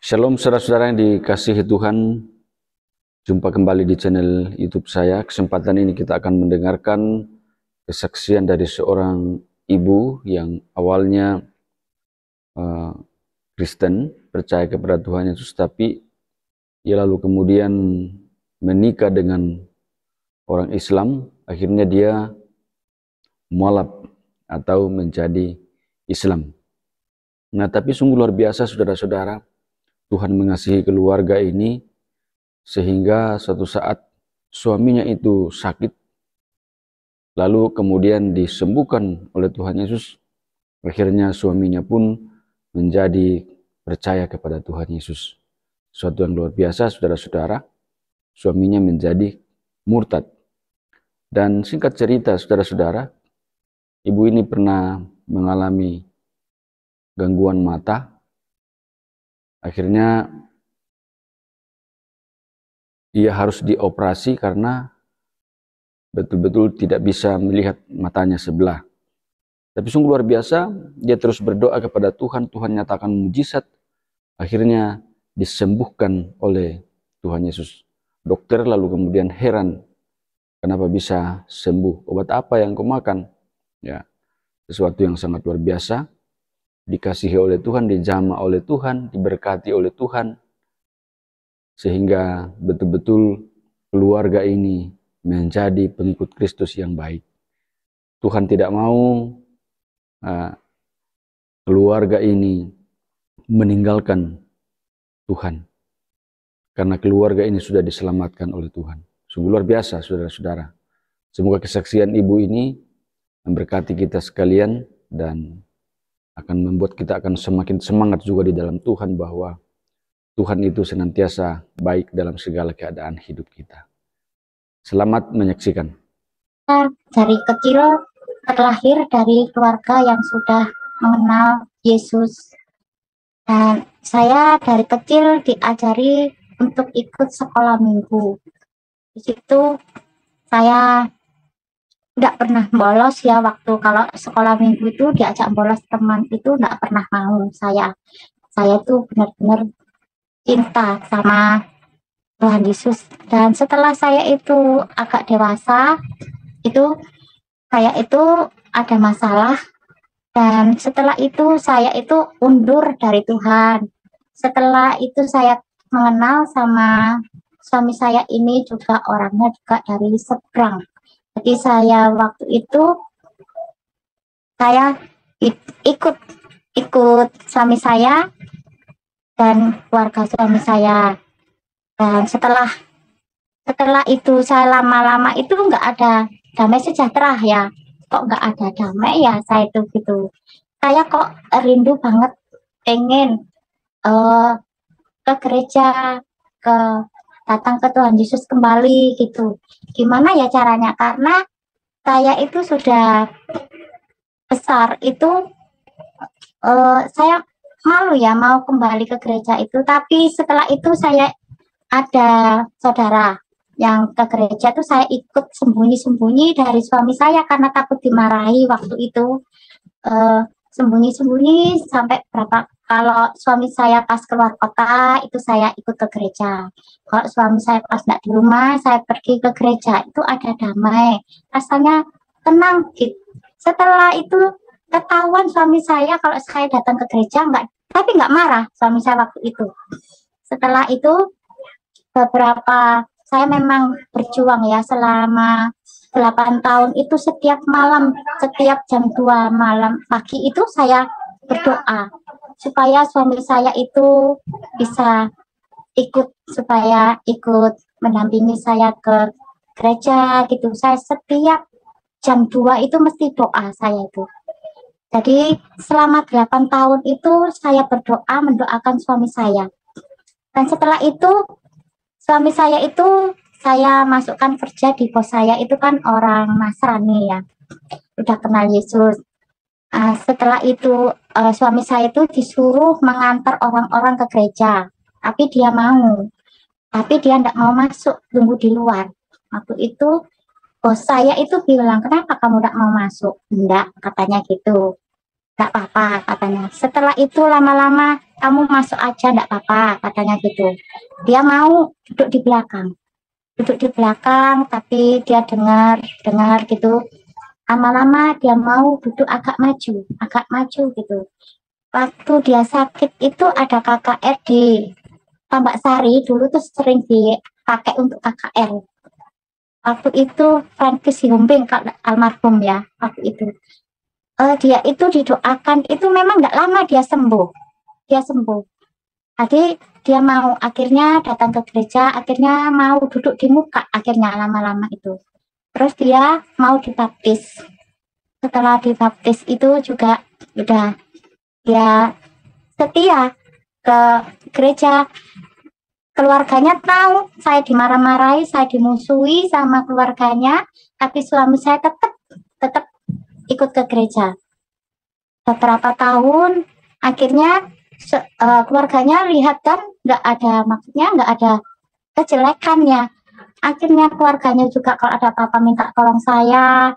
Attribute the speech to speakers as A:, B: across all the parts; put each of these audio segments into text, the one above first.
A: Shalom saudara-saudara yang dikasihi Tuhan, jumpa kembali di channel YouTube saya. Kesempatan ini kita akan mendengarkan kesaksian dari seorang ibu yang awalnya Kristen, percaya kepada Tuhan Yesus, tapi ia lalu kemudian menikah dengan orang Islam. Akhirnya dia mualaf atau menjadi Islam. Nah, tapi sungguh luar biasa saudara-saudara, Tuhan mengasihi keluarga ini sehingga suatu saat suaminya itu sakit, lalu kemudian disembuhkan oleh Tuhan Yesus. Akhirnya suaminya pun menjadi percaya kepada Tuhan Yesus. Suatu yang luar biasa saudara-saudara, suaminya menjadi murtad. Dan singkat cerita saudara-saudara, ibu ini pernah mengalami gangguan mata. Akhirnya ia harus dioperasi karena betul-betul tidak bisa melihat matanya sebelah. Tapi sungguh luar biasa, dia terus berdoa kepada Tuhan, Tuhan nyatakan mujizat. Akhirnya disembuhkan oleh Tuhan Yesus. Dokter lalu kemudian heran, kenapa bisa sembuh? Obat apa yang kau makan? Ya, sesuatu yang sangat luar biasa. Dikasihi oleh Tuhan, dijamah oleh Tuhan, diberkati oleh Tuhan, sehingga betul-betul keluarga ini menjadi pengikut Kristus yang baik. Tuhan tidak mau keluarga ini meninggalkan Tuhan, karena keluarga ini sudah diselamatkan oleh Tuhan. Sungguh luar biasa saudara-saudara. Semoga kesaksian ibu ini memberkati kita sekalian dan akan membuat kita akan semakin semangat juga di dalam Tuhan, bahwa Tuhan itu senantiasa baik dalam segala keadaan hidup kita. Selamat menyaksikan.
B: Dari kecil terlahir dari keluarga yang sudah mengenal Yesus. Dan saya dari kecil diajari untuk ikut sekolah minggu. Di situ saya nggak pernah bolos ya, waktu kalau sekolah minggu itu diajak bolos teman itu nggak pernah mau. Saya itu benar-benar cinta sama Tuhan Yesus. Dan setelah saya itu agak dewasa, itu saya itu ada masalah, dan setelah itu saya itu undur dari Tuhan. Setelah itu saya mengenal sama suami saya ini juga orangnya juga dari seberang. Jadi saya waktu itu saya ikut suami saya dan keluarga suami saya. Dan setelah itu saya lama-lama itu nggak ada damai sejahtera ya. Kok nggak ada damai ya, saya itu gitu. Saya kok rindu banget pengen ke gereja, datang ke Tuhan Yesus kembali gitu. Gimana ya caranya? Karena saya itu sudah besar itu, saya malu ya mau kembali ke gereja itu. Tapi setelah itu saya ada saudara yang ke gereja itu, saya ikut sembunyi-sembunyi dari suami saya karena takut dimarahi waktu itu. Sembunyi-sembunyi sampai berapa, kalau suami saya pas keluar kota itu saya ikut ke gereja. Kalau suami saya pas nggak di rumah, saya pergi ke gereja. Itu ada damai, rasanya tenang gitu. Setelah itu ketahuan suami saya kalau saya datang ke gereja, tapi nggak marah suami saya waktu itu. Setelah itu beberapa, saya memang berjuang ya selama 8 tahun itu, setiap malam, setiap jam 2 malam pagi itu saya berdoa supaya suami saya itu bisa supaya ikut mendampingi saya ke gereja gitu. Saya setiap jam 2 itu mesti doa saya itu. Jadi selama 8 tahun itu saya berdoa mendoakan suami saya. Dan setelah itu suami saya itu saya masukkan kerja di bos saya itu kan orang Nasrani ya, udah kenal Yesus. Setelah itu suami saya itu disuruh mengantar orang-orang ke gereja, tapi dia tidak mau masuk, tunggu di luar. Waktu itu bos saya itu bilang, kenapa kamu tidak mau masuk? Enggak, katanya gitu. Enggak apa-apa katanya. Setelah itu lama-lama kamu masuk aja enggak apa-apa, katanya gitu. Dia mau duduk di belakang. Duduk di belakang, tapi dia dengar gitu. Lama-lama dia mau duduk agak maju gitu. Waktu dia sakit itu ada KKR di Tambak Sari, dulu tuh sering dipakai untuk KKR. Waktu itu Frankis Sihombing almarhum ya, waktu itu. Dia itu didoakan, itu memang enggak lama dia sembuh. Jadi dia mau akhirnya datang ke gereja, akhirnya mau duduk di muka, akhirnya lama-lama itu. Terus dia mau dibaptis. Setelah dibaptis itu juga udah dia setia ke gereja. Keluarganya tahu saya dimarah-marahi, saya dimusuhi sama keluarganya, tapi suami saya tetap ikut ke gereja. Beberapa tahun, akhirnya keluarganya lihat kan nggak ada kejelekannya. Akhirnya keluarganya juga kalau ada apa-apa minta tolong saya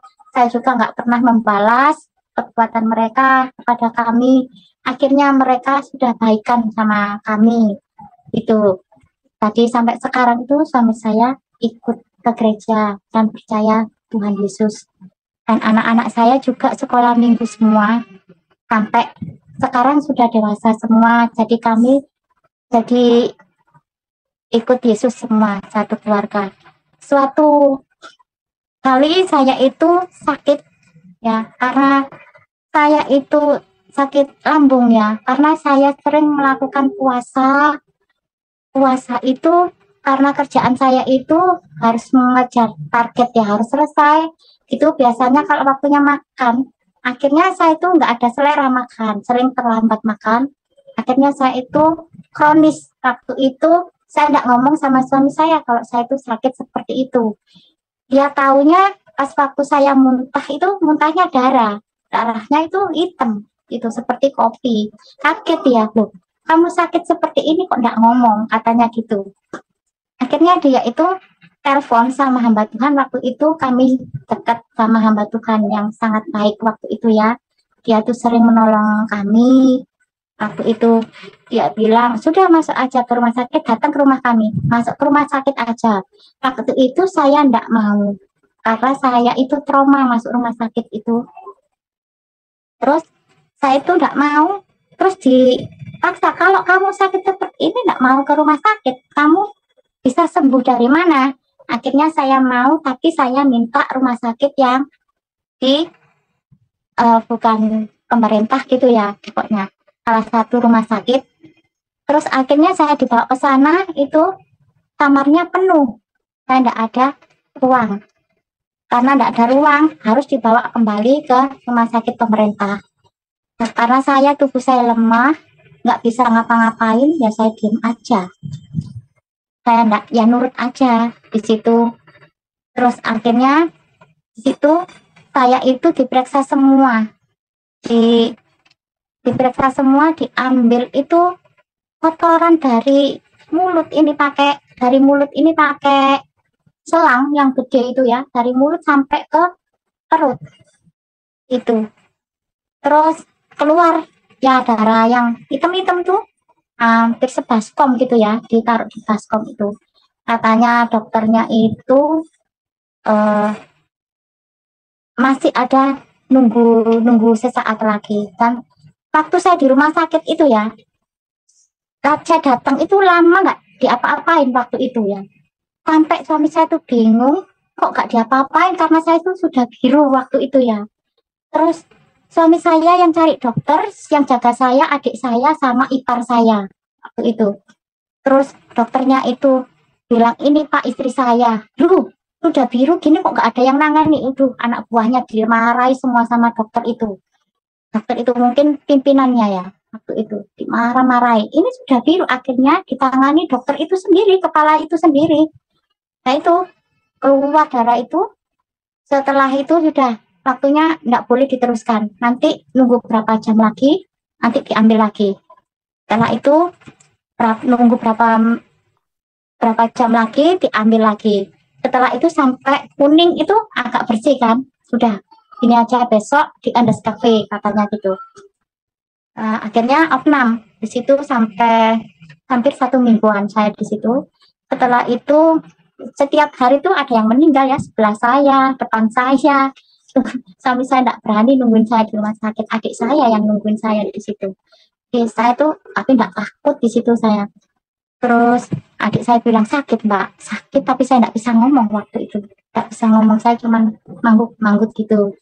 B: juga nggak pernah membalas perbuatan mereka kepada kami. Akhirnya mereka sudah baikan sama kami. Itu. Tadi sampai sekarang itu suami saya ikut ke gereja dan percaya Tuhan Yesus. Dan anak-anak saya juga sekolah minggu semua. Sampai sekarang sudah dewasa semua. Jadi kami ikut Yesus semua, satu keluarga. Suatu kali saya itu sakit ya, karena saya itu sakit lambung ya, karena saya sering melakukan puasa itu karena kerjaan saya itu harus mengejar target ya, harus selesai. Itu biasanya kalau waktunya makan, akhirnya saya itu nggak ada selera makan, sering terlambat makan. Akhirnya saya itu kronis. Waktu itu saya nggak ngomong sama suami saya kalau saya itu sakit seperti itu. Dia taunya pas waktu saya muntah itu muntahnya darahnya itu hitam, itu seperti kopi. Kaget ya, loh, kamu sakit seperti ini kok nggak ngomong, katanya gitu. Akhirnya dia itu telepon sama hamba Tuhan. Waktu itu kami dekat sama hamba Tuhan yang sangat baik waktu itu ya. Dia tuh sering menolong kami. Waktu itu dia bilang, sudah masuk aja ke rumah sakit, datang ke rumah kami, masuk ke rumah sakit aja. Waktu itu saya nggak mau, karena saya itu trauma masuk rumah sakit itu. Terus saya itu nggak mau, terus dipaksa, kalau kamu sakit seperti ini nggak mau ke rumah sakit, kamu bisa sembuh dari mana? Akhirnya saya mau, tapi saya minta rumah sakit yang bukan pemerintah gitu ya, pokoknya salah satu rumah sakit. Terus akhirnya saya dibawa ke sana, itu kamarnya penuh, saya nggak ada ruang. Karena nggak ada ruang, harus dibawa kembali ke rumah sakit pemerintah. Nah, karena tubuh saya lemah, nggak bisa ngapa-ngapain, ya saya diem aja. Saya nggak, ya nurut aja di situ. Terus akhirnya di situ saya itu diperiksa semua, diperiksa semua, diambil itu kotoran dari mulut ini pakai selang yang gede itu ya, dari mulut sampai ke perut itu. Terus keluar ya darah yang hitam-hitam tuh, hampir sebaskom gitu ya, ditaruh di baskom itu. Katanya dokternya itu masih ada nunggu sesaat lagi. Dan waktu saya di rumah sakit itu ya, saya datang itu lama nggak diapa-apain waktu itu ya. Sampai suami saya tuh bingung, kok nggak diapa-apain, karena saya itu sudah biru waktu itu ya. Terus suami saya yang cari dokter, yang jaga saya adik saya sama ipar saya waktu itu. Terus dokternya itu bilang, ini Pak istri saya, lu udah biru gini kok nggak ada yang nangani. Anak buahnya dimarahi semua sama dokter itu. Dokter itu mungkin pimpinannya ya, waktu itu dimarah-marahi. Ini sudah biru, akhirnya ditangani dokter itu sendiri, kepala itu sendiri. Nah itu keluar darah itu, setelah itu sudah waktunya nggak boleh diteruskan. Nanti nunggu berapa jam lagi, nanti diambil lagi. Setelah itu nunggu berapa jam lagi, diambil lagi. Setelah itu sampai kuning itu agak bersih kan, sudah ini aja besok di endoskopi katanya gitu. Akhirnya opnam. Di situ sampai hampir 1 mingguan saya di situ. Setelah itu setiap hari tuh ada yang meninggal ya, sebelah saya, depan saya. Suami saya tidak berani nungguin saya di rumah sakit, adik saya yang nungguin saya di situ. Jadi saya tuh tapi tidak takut di situ saya. Terus adik saya bilang sakit mbak, sakit tapi saya tidak bisa ngomong waktu itu, tidak bisa ngomong, saya cuma manggut gitu.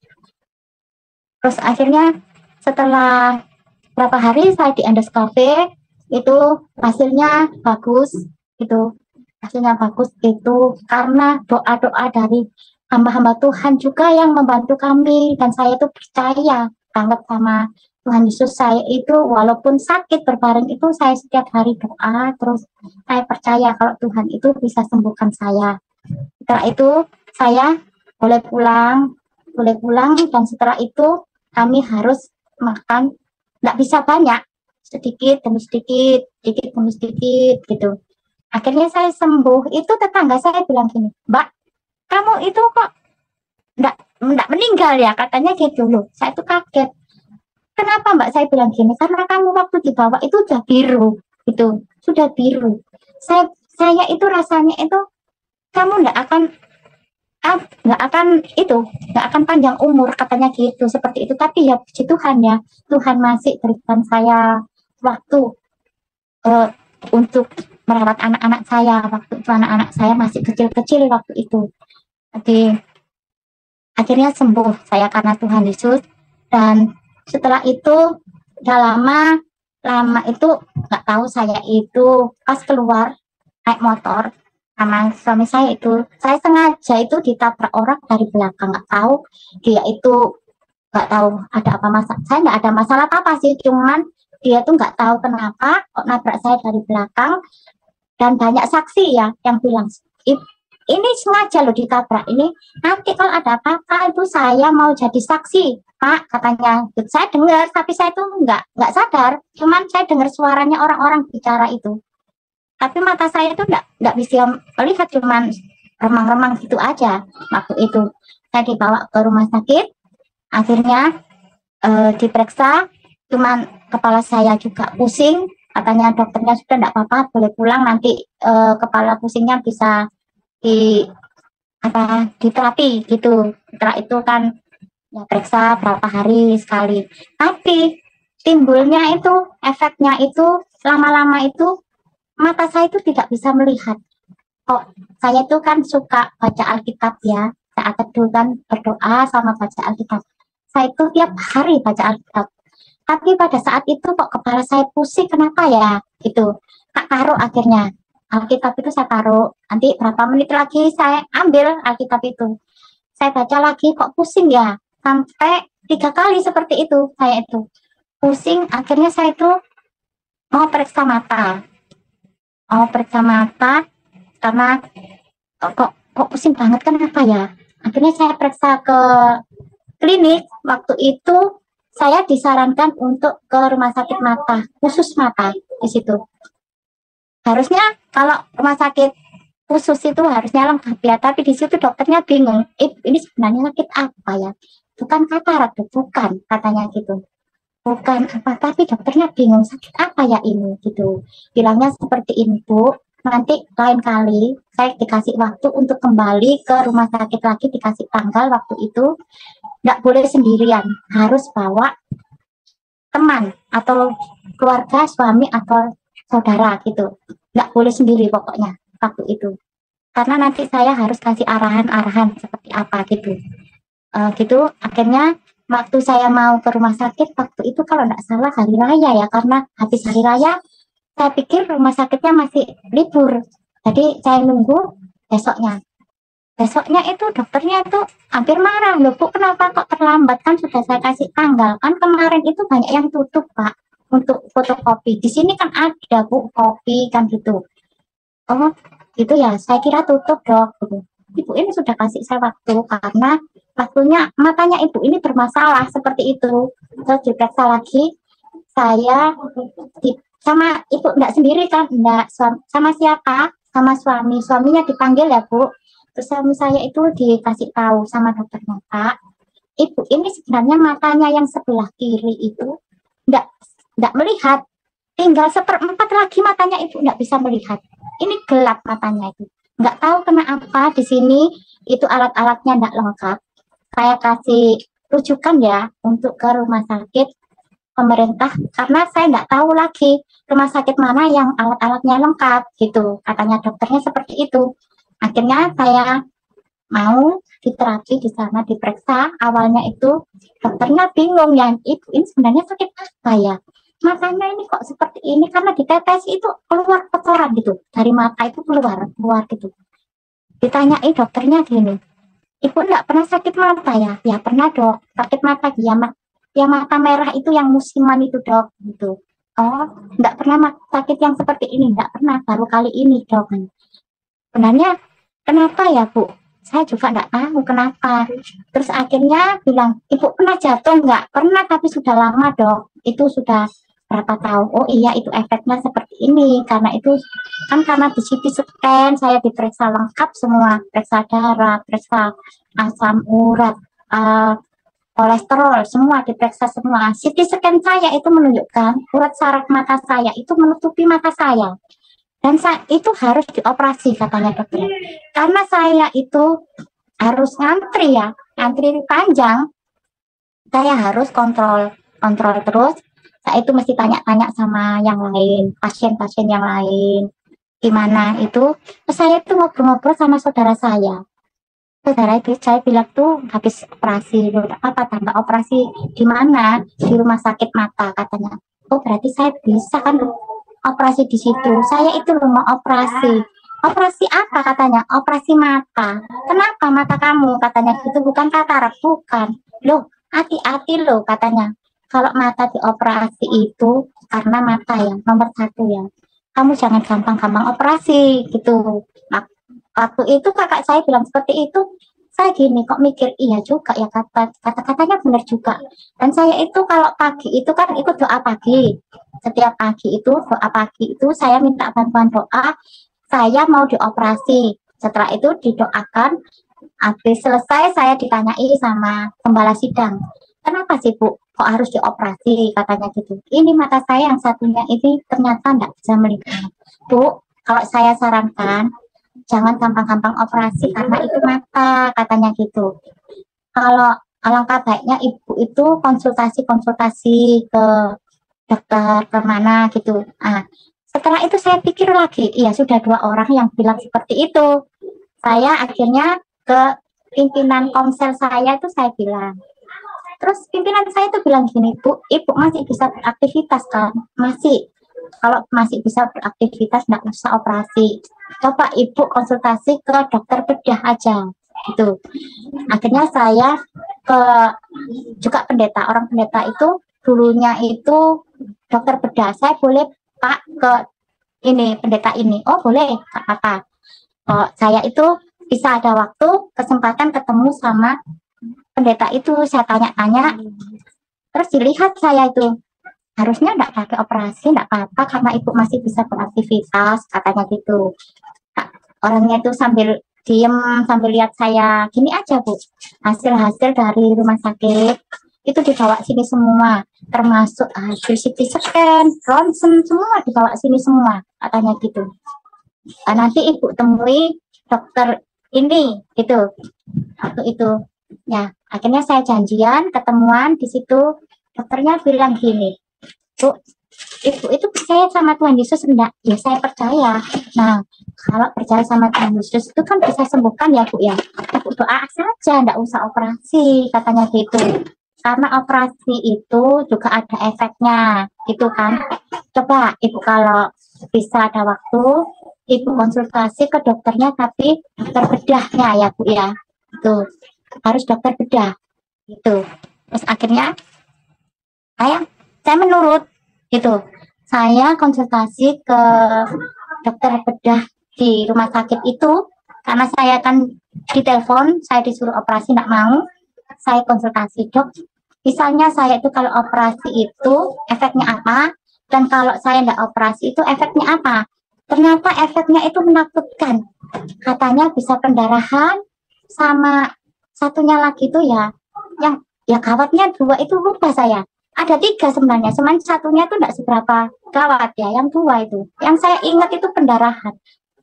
B: Terus akhirnya setelah berapa hari saya di endoskopi, itu hasilnya bagus, itu hasilnya bagus itu karena doa-doa dari hamba-hamba Tuhan juga yang membantu kami, dan saya itu percaya banget sama Tuhan Yesus. Saya itu walaupun sakit berbaring itu saya setiap hari doa, terus saya percaya kalau Tuhan itu bisa sembuhkan saya. Setelah itu saya boleh pulang, dan setelah itu kami harus makan, nggak bisa banyak, sedikit demi sedikit gitu. Akhirnya saya sembuh. Itu tetangga saya bilang gini, Mbak, kamu itu kok enggak meninggal ya, katanya gitu loh. Saya tuh kaget. Kenapa Mbak? Saya bilang gini, karena kamu waktu dibawa itu udah biru, itu sudah biru. Saya itu rasanya itu kamu enggak akan panjang umur, katanya gitu, seperti itu. Tapi ya puji Tuhan ya, Tuhan masih berikan saya waktu untuk merawat anak-anak saya. Waktu itu anak-anak saya masih kecil-kecil waktu itu. Jadi akhirnya sembuh saya karena Tuhan Yesus. Dan setelah itu udah lama itu nggak tahu, saya itu pas keluar naik motor sama suami saya itu, saya sengaja itu ditabrak orang dari belakang. Nggak tahu dia itu, nggak tahu ada apa masalah, saya nggak ada masalah apa sih, cuman dia tuh nggak tahu kenapa kok nabrak saya dari belakang. Dan banyak saksi ya yang bilang ini sengaja loh ditabrak, ini nanti kalau ada apa-apa itu saya mau jadi saksi Pak, katanya. Saya dengar tapi saya tuh nggak sadar, cuman saya dengar suaranya orang-orang bicara itu, tapi mata saya itu nggak bisa melihat, cuman remang-remang gitu aja. Waktu itu saya dibawa ke rumah sakit, akhirnya diperiksa, cuman kepala saya juga pusing, katanya dokternya sudah enggak apa-apa, boleh pulang, nanti kepala pusingnya bisa diterapi gitu. Setelah itu kan ya periksa berapa hari sekali, tapi timbulnya itu, efeknya itu lama-lama itu mata saya itu tidak bisa melihat. Saya itu kan suka baca Alkitab ya, saat teduh kan berdoa sama baca Alkitab. Saya itu tiap hari baca Alkitab. Tapi pada saat itu kok kepala saya pusing, kenapa ya? Gitu. Tak taruh akhirnya. Alkitab itu saya taruh. Nanti berapa menit lagi saya ambil Alkitab itu. Saya baca lagi, kok pusing ya? Sampai 3 kali seperti itu. Saya itu pusing. Akhirnya saya itu mau periksa mata. Karena kok pusing banget, kenapa ya? Akhirnya saya periksa ke klinik. Waktu itu saya disarankan untuk ke rumah sakit mata, khusus mata di situ. Harusnya kalau rumah sakit khusus itu harusnya lengkap ya, tapi di situ dokternya bingung. Ini sebenarnya sakit apa ya? Bukan katarak, bukan, katanya gitu. Bukan apa, tapi dokternya bingung sakit apa ya ini gitu. Bilangnya seperti ini, Bu. Nanti lain kali saya dikasih waktu untuk kembali ke rumah sakit lagi, dikasih tanggal waktu itu. Nggak boleh sendirian, harus bawa teman atau keluarga, suami atau saudara gitu. Nggak boleh sendiri pokoknya waktu itu. Karena nanti saya harus kasih arahan-arahan seperti apa gitu. Gitu, akhirnya waktu saya mau ke rumah sakit waktu itu kalau nggak salah hari raya ya, karena habis hari raya saya pikir rumah sakitnya masih libur. Jadi saya nunggu besoknya itu dokternya itu hampir marah, loh Bu, kenapa kok terlambat, kan sudah saya kasih tanggal, kan kemarin itu banyak yang tutup Pak untuk fotokopi, di sini kan ada Bu kopi kan gitu. Oh gitu ya, saya kira tutup dok gitu. Ibu ini sudah kasih saya waktu, karena waktunya matanya ibu ini bermasalah seperti itu. Terus diperiksa lagi, saya sama ibu enggak sendiri kan, enggak sama siapa, sama suaminya dipanggil ya Bu. Terus suami saya itu dikasih tahu sama dokternya, Pak, ibu ini sebenarnya matanya yang sebelah kiri itu enggak melihat, tinggal seperempat lagi matanya ibu nggak bisa melihat. Ini gelap matanya itu. Nggak tahu kenapa di sini itu alat-alatnya nggak lengkap. Saya kasih rujukan ya untuk ke rumah sakit pemerintah karena saya nggak tahu lagi rumah sakit mana yang alat-alatnya lengkap gitu. Katanya dokternya seperti itu. Akhirnya saya mau diterapi di sana diperiksa. Awalnya itu dokternya bingung ya, ibu ini sebenarnya sakit apa ya? Matanya ini kok seperti ini karena ditetes itu keluar kotoran gitu dari mata itu keluar gitu. Ditanyai dokternya gini, ibu enggak pernah sakit mata ya? Ya pernah dok, sakit mata ya, ya mata merah itu yang musiman itu dok gitu. Oh, enggak pernah sakit yang seperti ini, enggak pernah, baru kali ini dok. Sebenarnya kenapa ya bu? Saya juga enggak tahu kenapa. Terus akhirnya bilang, ibu pernah jatuh enggak? Pernah tapi sudah lama dok. Itu sudah berapa tahun? Oh iya itu efeknya seperti ini karena itu kan karena di CT scan saya diperiksa lengkap semua, periksa darah, periksa asam urat, kolesterol, semua diperiksa semua. CT scan saya itu menunjukkan urat saraf mata saya itu menutupi mata saya dan itu harus dioperasi katanya dokter. Karena saya itu harus ngantri ya, ngantri panjang, saya harus kontrol terus. Saya itu mesti tanya-tanya sama yang lain, pasien-pasien yang lain, gimana itu. Terus saya itu ngobrol-ngobrol sama saudara saya. Saudara itu saya bilang tuh habis operasi, apa tambah operasi di mana? Di rumah sakit mata katanya. Oh berarti saya bisa kan operasi di situ. Saya itu mau operasi. Operasi apa katanya? Operasi mata. Kenapa mata kamu? Katanya itu bukan katarak, bukan. Loh, hati-hati loh katanya. Kalau mata dioperasi itu karena mata yang nomor satu ya. Kamu jangan gampang-gampang operasi gitu. Waktu itu kakak saya bilang seperti itu. Saya gini kok mikir iya juga ya kata-katanya benar juga. Dan saya itu kalau pagi itu kan ikut doa pagi. Setiap pagi itu doa pagi itu saya minta bantuan doa. Saya mau dioperasi. Setelah itu didoakan. Habis selesai saya ditanyai sama gembala sidang. Kenapa sih Bu? Kok harus dioperasi? Katanya gitu. Ini mata saya yang satunya ini ternyata tidak bisa melihat. Bu, kalau saya sarankan, jangan gampang-gampang operasi karena itu mata, katanya gitu. Kalau alangkah baiknya Ibu itu konsultasi ke dokter kemana gitu. Nah, setelah itu saya pikir lagi, iya sudah 2 orang yang bilang seperti itu. Saya akhirnya ke pimpinan komsel saya itu saya bilang. Terus pimpinan saya itu bilang gini, Bu, Ibu masih bisa beraktivitas kan? Masih. Kalau masih bisa beraktivitas, nggak usah operasi. Coba Ibu konsultasi ke dokter bedah aja. Gitu. Akhirnya saya ke juga pendeta. Orang pendeta itu dulunya itu dokter bedah. Saya boleh Pak ke ini pendeta ini? Oh boleh, apa? Oh, saya itu bisa ada waktu kesempatan ketemu sama pendeta itu, saya tanya-tanya, terus dilihat saya itu harusnya enggak pakai operasi, enggak apa-apa karena ibu masih bisa beraktivitas, katanya gitu. Nah, orangnya itu sambil diem, sambil lihat saya, gini aja Bu, hasil-hasil dari rumah sakit itu dibawa sini semua, termasuk hasil CT scan, ronsen, semua dibawa sini semua, katanya gitu. Nah, nanti ibu temui dokter ini, gitu, waktu itu. Ya, akhirnya saya janjian, ketemuan di situ. Dokternya bilang gini, Bu, Ibu itu percaya sama Tuhan Yesus enggak? Ya, saya percaya. Nah, kalau percaya sama Tuhan Yesus itu kan bisa sembuhkan ya, Bu ya. Ibu doa saja, enggak usah operasi, katanya gitu. Karena operasi itu juga ada efeknya, gitu kan. Coba Ibu kalau bisa ada waktu, Ibu konsultasi ke dokternya, tapi dokter bedahnya ya, Bu ya. Itu harus dokter bedah gitu. Terus akhirnya saya menurut gitu. Saya konsultasi ke dokter bedah di rumah sakit itu karena saya kan ditelepon, saya disuruh operasi enggak mau. Saya konsultasi, Dok, misalnya saya itu kalau operasi itu efeknya apa, dan kalau saya enggak operasi itu efeknya apa. Ternyata efeknya itu menakutkan. Katanya bisa pendarahan, sama satunya lagi itu ya, yang ya gawatnya 2 itu lupa saya. Ada 3 sebenarnya, cuman satunya tuh enggak seberapa gawat ya, yang 2 itu. Yang saya ingat itu pendarahan.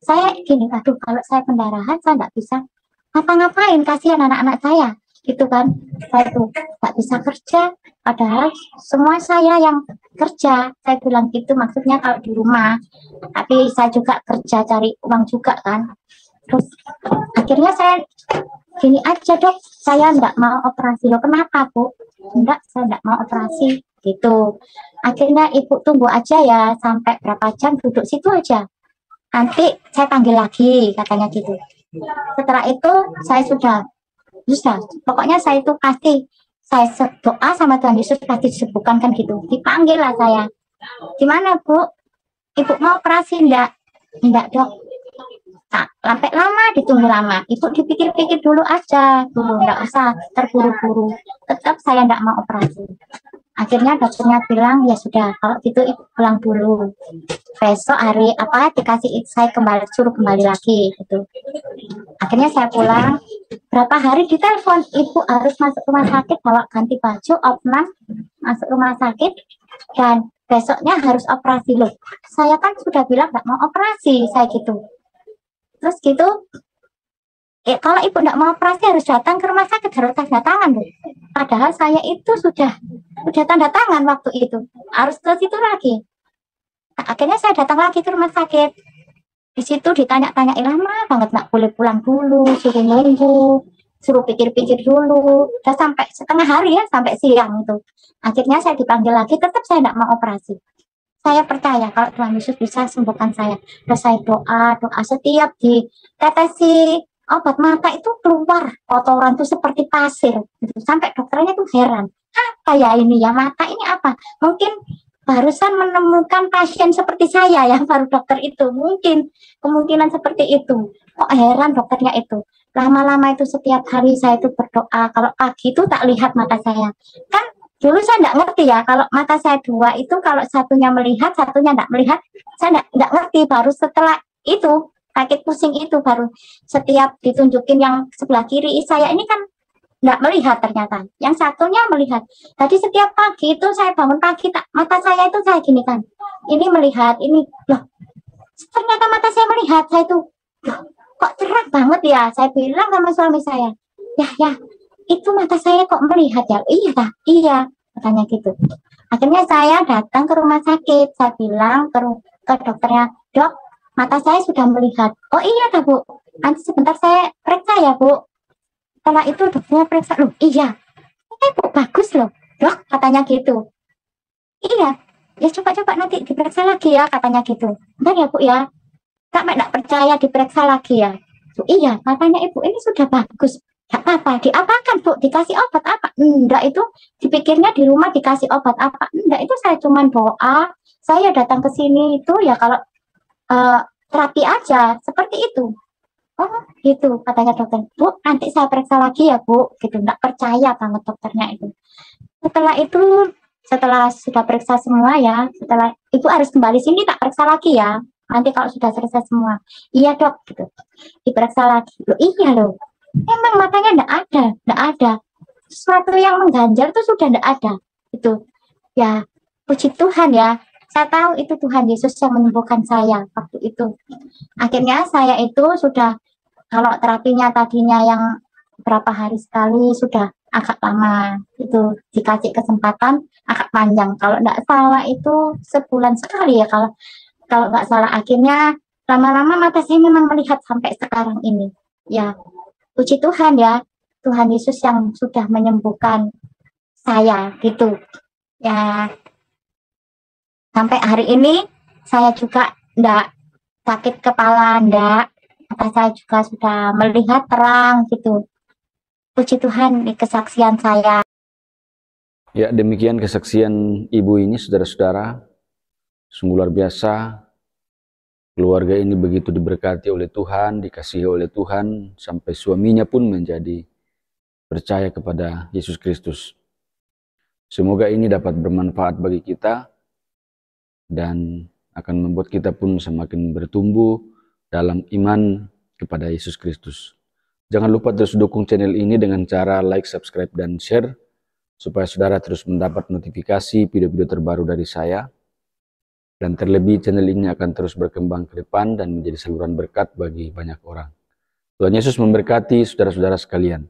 B: Saya gini, aduh kalau saya pendarahan saya enggak bisa ngapa-ngapain, kasihan anak-anak saya, gitu kan. Saya tuh enggak bisa kerja, padahal semua saya yang kerja. Saya bilang gitu maksudnya kalau di rumah, tapi saya juga kerja cari uang juga kan. Terus akhirnya saya gini aja, dok, saya enggak mau operasi. Loh, kenapa bu? Enggak, saya enggak mau operasi gitu. Akhirnya ibu tunggu aja ya sampai berapa jam, duduk situ aja, nanti saya panggil lagi, katanya gitu. Setelah itu saya sudah bisa, pokoknya saya itu kasih, saya doa sama Tuhan Yesus kasih disembuhkan kan gitu. Dipanggil lah saya, gimana bu, ibu mau operasi enggak dok. Nah, sampai lama, ditunggu lama, ibu dipikir-pikir dulu aja dulu, enggak usah terburu-buru, tetap saya enggak mau operasi. Akhirnya dokternya bilang ya sudah, kalau gitu ibu pulang dulu, besok hari apa dikasih, saya kembali, suruh kembali lagi gitu. Akhirnya saya pulang, berapa hari ditelepon, ibu harus masuk rumah sakit, bawa ganti baju, opnam, masuk rumah sakit, dan besoknya harus operasi. Loh, saya kan sudah bilang nggak mau operasi, saya gitu. Terus gitu, kalau ibu nggak mau operasi harus datang ke rumah sakit, harus tanda tangan. Loh. Padahal saya itu sudah tanda tangan waktu itu, harus ke situ lagi. Nah, akhirnya saya datang lagi ke rumah sakit. Di situ ditanya-tanya, lama banget, nggak boleh pulang dulu, suruh nunggu, suruh pikir-pikir dulu. Udah sampai setengah hari ya, sampai siang itu. Akhirnya saya dipanggil lagi, tetap saya nggak mau operasi. Saya percaya kalau Tuhan Yesus bisa sembuhkan saya. Terus saya doa setiap ditetesi obat mata itu keluar kotoran tuh seperti pasir. Gitu. Sampai dokternya tuh heran, apa ya ini ya, mata ini apa? Mungkin barusan menemukan pasien seperti saya ya, baru dokter itu. Mungkin kemungkinan seperti itu. Kok heran dokternya itu. Lama-lama itu setiap hari saya itu berdoa. Kalau pagi itu tak lihat mata saya. Kan dulu saya enggak ngerti ya, kalau mata saya 2 itu, kalau satunya melihat, satunya enggak melihat, saya enggak ngerti. Baru setelah itu, sakit pusing itu, baru setiap ditunjukin yang sebelah kiri saya ini kan enggak melihat ternyata. Yang satunya melihat. Jadi setiap pagi itu saya bangun pagi, mata saya itu saya gini kan. Ini melihat, ini. Loh, ternyata mata saya melihat. Saya itu, loh, kok cerah banget ya. Saya bilang sama suami saya, ya, itu mata saya kok melihat ya. Iya, katanya gitu. Akhirnya saya datang ke rumah sakit, saya bilang ke dokternya, dok, mata saya sudah melihat. Oh iya dah bu, nanti sebentar saya periksa ya bu. Setelah itu dokternya periksa, loh iya, ini bu bagus loh dok, katanya gitu. Iya, ya coba-coba nanti diperiksa lagi ya, katanya gitu. Bentar ya bu ya, kak nggak percaya, diperiksa lagi ya. Iya, katanya ibu ini sudah bagus. Gak apa-apa, diapakan bu, dikasih obat apa? Enggak, itu dipikirnya di rumah dikasih obat apa? Enggak, itu saya cuma doa, saya datang ke sini itu ya kalau terapi aja, seperti itu. Oh gitu, katanya dokter. Bu, nanti saya periksa lagi ya bu, gitu. Enggak percaya banget dokternya itu. Setelah sudah periksa semua ya, setelah ibu harus kembali sini tak periksa lagi ya, nanti kalau sudah selesai semua. Iya dok, gitu. Diperiksa lagi. Loh iya loh, emang matanya enggak ada. Sesuatu yang mengganjal itu sudah enggak ada. Itu ya, puji Tuhan ya. Saya tahu itu Tuhan Yesus yang menyembuhkan saya waktu itu. Akhirnya saya itu sudah, kalau terapinya tadinya yang berapa hari sekali, sudah agak lama. Itu dikasih kesempatan agak panjang. Kalau enggak salah itu sebulan sekali ya, kalau enggak salah. Akhirnya lama-lama mata saya memang melihat sampai sekarang ini. Ya, puji Tuhan ya, Tuhan Yesus yang sudah menyembuhkan saya gitu. Ya, sampai hari ini saya juga enggak sakit kepala, enggak. Mata saya juga sudah melihat terang gitu. Puji Tuhan di kesaksian saya.
A: Ya, demikian kesaksian ibu ini, saudara-saudara. Sungguh luar biasa. Keluarga ini begitu diberkati oleh Tuhan, dikasihi oleh Tuhan, sampai suaminya pun menjadi percaya kepada Yesus Kristus. Semoga ini dapat bermanfaat bagi kita dan akan membuat kita pun semakin bertumbuh dalam iman kepada Yesus Kristus. Jangan lupa terus dukung channel ini dengan cara like, subscribe, dan share, supaya saudara terus mendapat notifikasi video-video terbaru dari saya. Dan terlebih channel ini akan terus berkembang ke depan dan menjadi saluran berkat bagi banyak orang. Tuhan Yesus memberkati saudara-saudara sekalian.